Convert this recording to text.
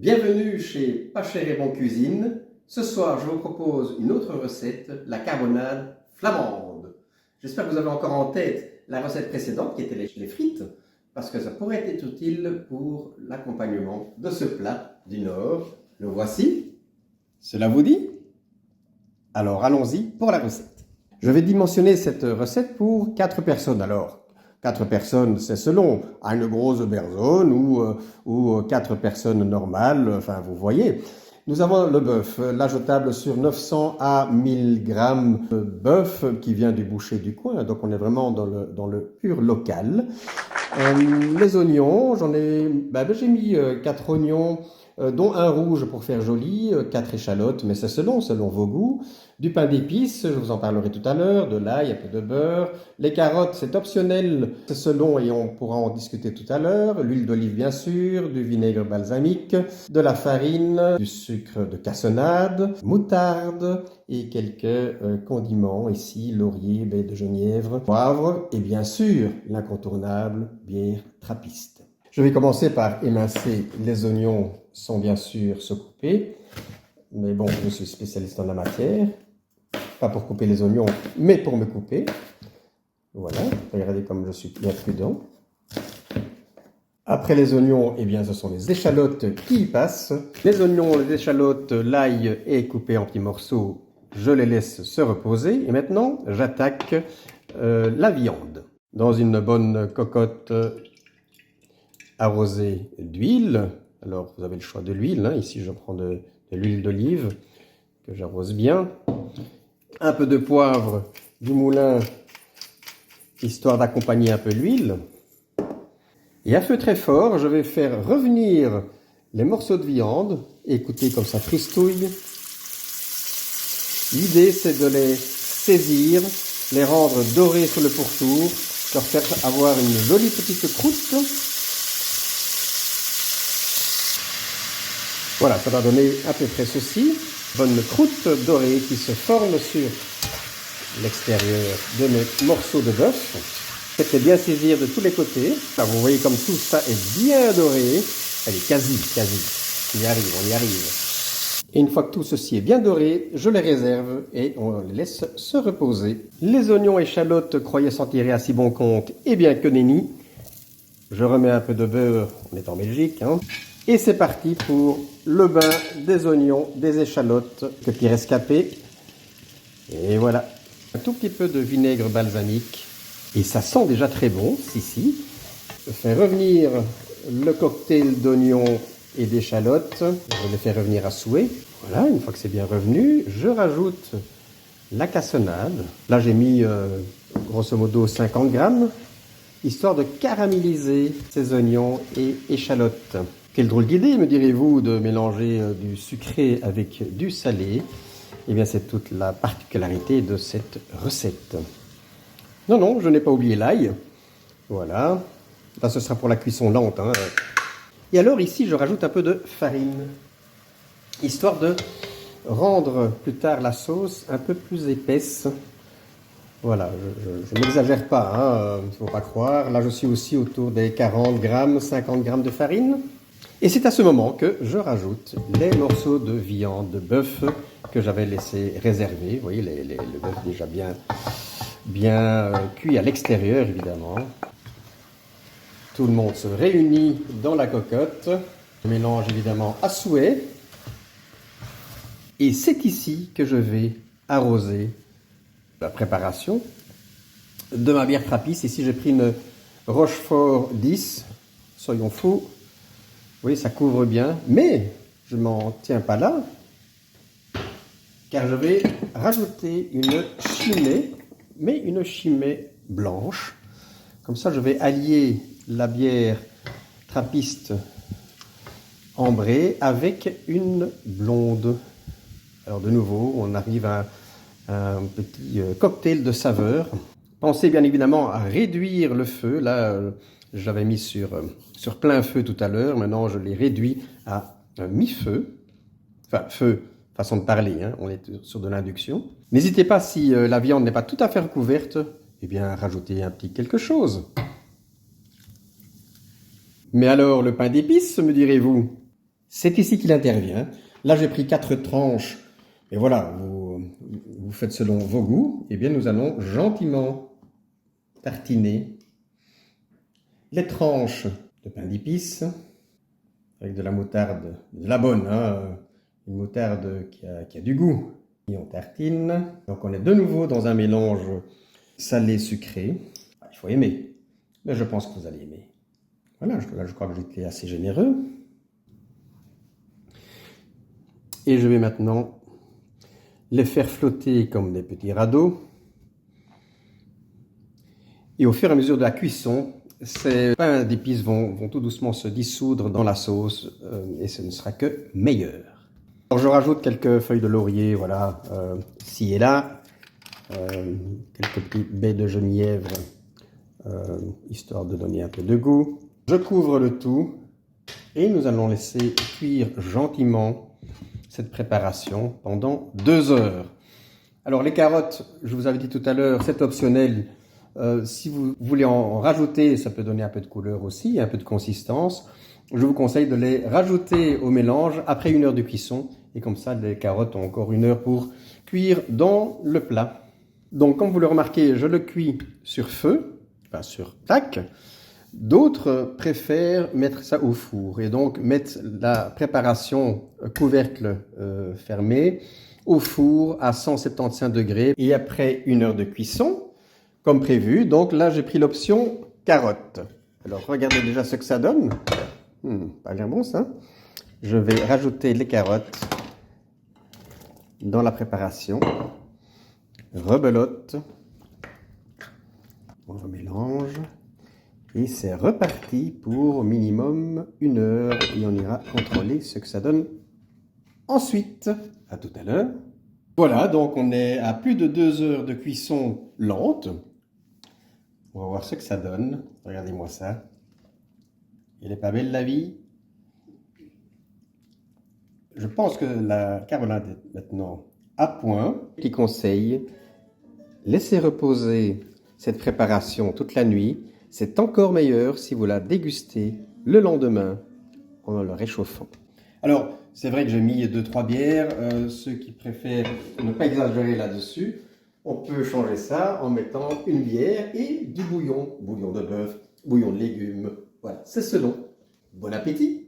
Bienvenue chez Pas cher et bon cuisine. Ce soir, je vous propose une autre recette, la carbonade flamande. J'espère que vous avez encore en tête la recette précédente qui était les frites, parce que ça pourrait être utile pour l'accompagnement de ce plat du Nord. Le voici. Cela vous dit? Alors allons-y pour la recette. Je vais dimensionner cette recette pour 4 personnes. Alors, 4 personnes, c'est selon une grosse berzone ou 4 personnes normales, enfin vous voyez. Nous avons le bœuf, là je table sur 900 à 1000 grammes de bœuf qui vient du boucher du coin, donc on est vraiment dans le pur local. Les oignons, j'ai mis 4 oignons, dont un rouge pour faire joli, 4 échalotes, mais c'est selon vos goûts. Du pain d'épices, je vous en parlerai tout à l'heure, de l'ail, un peu de beurre. Les carottes, c'est optionnel, c'est selon et on pourra en discuter tout à l'heure. L'huile d'olive bien sûr, du vinaigre balsamique, de la farine, du sucre de cassonade, moutarde et quelques condiments ici, laurier, baie de genièvre, poivre et bien sûr l'incontournable bière trappiste. Je vais commencer par émincer. Les oignons sont bien sûr se couper, mais bon, je suis spécialiste en la matière. Pas pour couper les oignons, mais pour me couper. Voilà, regardez comme je suis bien prudent. Après les oignons, eh bien, ce sont les échalotes qui y passent. Les oignons, les échalotes, l'ail est coupé en petits morceaux. Je les laisse se reposer. Et maintenant, j'attaque la viande. Dans une bonne cocotte arrosée d'huile. Alors, vous avez le choix de l'huile. Hein. Ici, je prends de l'huile d'olive que j'arrose bien. Un peu de poivre du moulin, histoire d'accompagner un peu l'huile. Et à feu très fort, je vais faire revenir les morceaux de viande. Écoutez comme ça fristouille. L'idée, c'est de les saisir, les rendre dorés sur le pourtour, leur faire avoir une jolie petite croûte. Voilà, ça va donner à peu près ceci. Bonne croûte dorée qui se forme sur l'extérieur de mes morceaux de bœuf. Faites bien saisir de tous les côtés. Là, vous voyez comme tout ça est bien doré. Allez, quasi. On y arrive. Et une fois que tout ceci est bien doré, je les réserve et on les laisse se reposer. Les oignons et échalotes croyaient s'en tirer à si bon compte, eh bien que nenni. Je remets un peu de beurre, on est en Belgique, hein. Et c'est parti pour le bain des oignons, des échalotes, petit rescapé. Et voilà, un tout petit peu de vinaigre balsamique. Et ça sent déjà très bon, si. Je fais revenir le cocktail d'oignons et d'échalotes. Je les fais revenir à souhait. Voilà, une fois que c'est bien revenu, je rajoute la cassonade. Là, j'ai mis grosso modo 50 grammes, histoire de caraméliser ces oignons et échalotes. Quelle drôle d'idée, me direz-vous, de mélanger du sucré avec du salé. Eh bien, c'est toute la particularité de cette recette. Non, je n'ai pas oublié l'ail. Voilà. Là, ce sera pour la cuisson lente. Hein. Et alors, ici, je rajoute un peu de farine, histoire de rendre plus tard la sauce un peu plus épaisse. Voilà, je n'exagère pas, il ne faut pas croire. Là, je suis aussi autour des 40 grammes, 50 grammes de farine. Et c'est à ce moment que je rajoute les morceaux de viande de bœuf que j'avais laissé réserver. Vous voyez, le bœuf déjà bien cuit à l'extérieur, évidemment. Tout le monde se réunit dans la cocotte. Je mélange évidemment à souhait. Et c'est ici que je vais arroser la préparation de ma bière trappiste. Ici, j'ai pris une Rochefort 10. Soyons fous. Vous voyez, ça couvre bien, mais je ne m'en tiens pas là, car je vais rajouter une chimée, mais une chimée blanche. Comme ça, je vais allier la bière trappiste ambrée avec une blonde. Alors de nouveau, on arrive à un petit cocktail de saveurs. Pensez bien évidemment à réduire le feu. Là, je l'avais mis sur plein feu tout à l'heure. Maintenant, je l'ai réduit à mi-feu. Enfin, feu, façon de parler, hein. On est sur de l'induction. N'hésitez pas, si la viande n'est pas tout à fait recouverte, eh bien, rajoutez un petit quelque chose. Mais alors, le pain d'épices, me direz-vous? C'est ici qu'il intervient. Là, j'ai pris 4 tranches. Et voilà, vous faites selon vos goûts. Eh bien, nous allons gentiment tartiner les tranches de pain d'épices avec de la moutarde, de la bonne, hein, une moutarde qui a du goût. Et on tartine. Donc, on est de nouveau dans un mélange salé-sucré. Il faut aimer, mais je pense que vous allez aimer. Voilà, là, je crois que j'étais assez généreux. Et je vais maintenant les faire flotter comme des petits radeaux. Et au fur et à mesure de la cuisson, ces pains d'épices vont tout doucement se dissoudre dans la sauce et ce ne sera que meilleur. Alors je rajoute quelques feuilles de laurier, voilà, ci et là, quelques petites baies de genièvre, histoire de donner un peu de goût. Je couvre le tout et nous allons laisser cuire gentiment cette préparation pendant 2 heures. Alors les carottes, je vous avais dit tout à l'heure, c'est optionnel. Si vous voulez en rajouter, ça peut donner un peu de couleur aussi, un peu de consistance. Je vous conseille de les rajouter au mélange après 1 heure de cuisson. Et comme ça, les carottes ont encore 1 heure pour cuire dans le plat. Donc comme vous le remarquez, je le cuis sur feu, enfin sur plaque. D'autres préfèrent mettre ça au four et donc mettre la préparation couvercle fermé au four à 175 degrés et après 1 heure de cuisson, comme prévu. Donc là, j'ai pris l'option carotte. Alors regardez déjà ce que ça donne. Pas l'air bon ça. Je vais rajouter les carottes dans la préparation. Rebelote. On remélange. Et c'est reparti pour au minimum 1 heure et on ira contrôler ce que ça donne ensuite. À tout à l'heure. Voilà, donc on est à plus de 2 heures de cuisson lente. On va voir ce que ça donne. Regardez-moi ça. Elle n'est pas belle la vie? Je pense que la carbonade est maintenant à point. Petit conseil, laissez reposer cette préparation toute la nuit. C'est encore meilleur si vous la dégustez le lendemain en le réchauffant. Alors, c'est vrai que j'ai mis 2-3 bières. Ceux qui préfèrent ne pas exagérer là-dessus, on peut changer ça en mettant 1 bière et du bouillon. Bouillon de bœuf, bouillon de légumes. Voilà, c'est selon. Bon appétit!